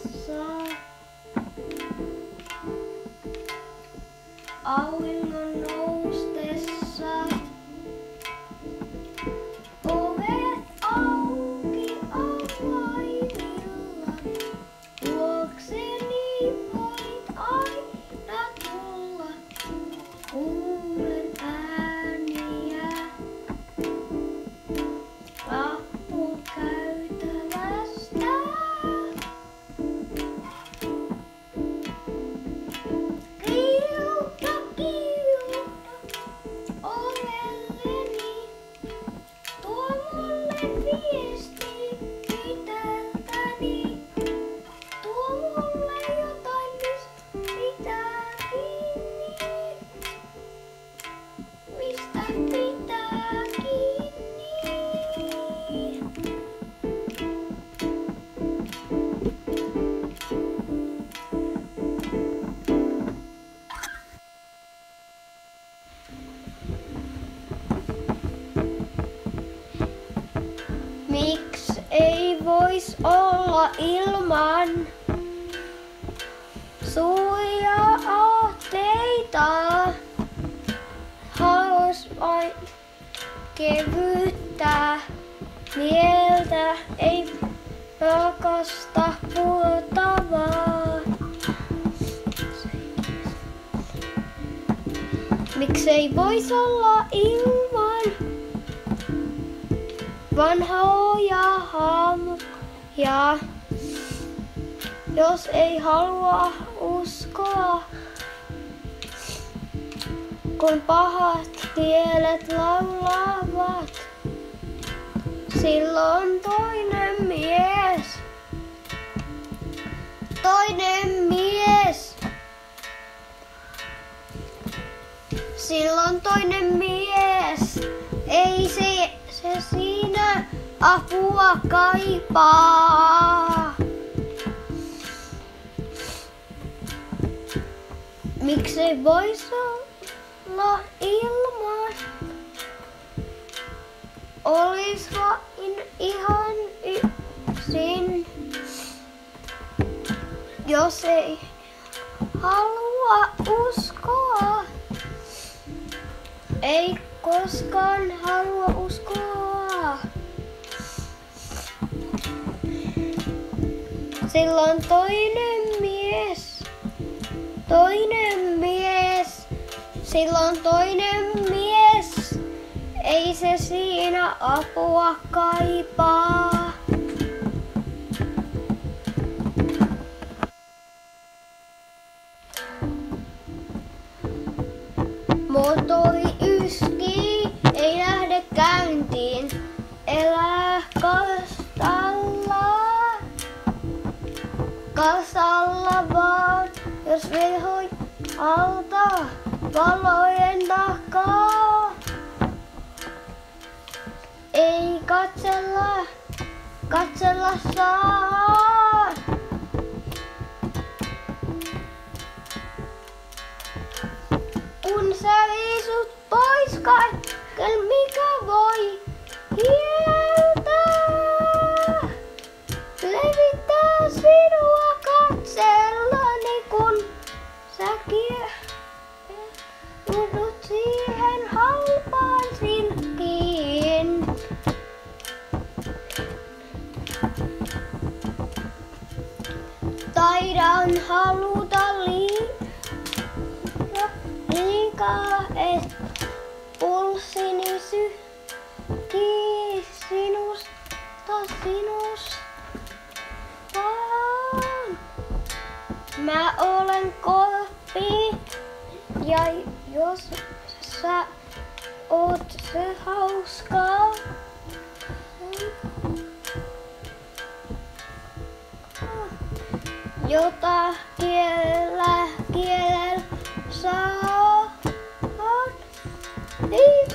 noustessa. Auringon noustessa. Ovet auki avaimilla. Luokseni voit aina tulla. Kuulen ääniä. Rappukäytävästä. Kiilta, kiilta ovelleni. Tuo mulle viesti tytältäni. Tuo mulle jotain, mistä pitää kiinni. Mistä pitää kiinni. Miks ei vois olla ilman suja aatteita? Haluais vain kevyttä mieltä, ei rakasta puoltavaa. Miksei vois olla ilman vanhoja haamuja, jos ei halua uskoa, kun pahat kielet laulavat. Silloin toinen mies, silloin toinen mies, ei se siinä apua kaipaa. Miksei vois olla ilman? Olis vain ihan yksin, jos ei halua uskoa. Ei koskaan halua uskoa. Silloin silloin toinen mies, ei se siinä apua kaipaa. Moottori yskii, ei lähde käyntiin, elää kalstalla vaan, jos velhoi alta valojen takaa. Ei katsella saa. Kun sä viisut pois kaiken, mikä voi hieltää, levittää sinua katsellani, kun sä kiedut siihen halpaan silkkiin. Taidan haluta liikaa, et pulssini sykkii sinusta. Mä olen korppi, ja jos sä oot se hauskaa, jota kielellä saa. Ei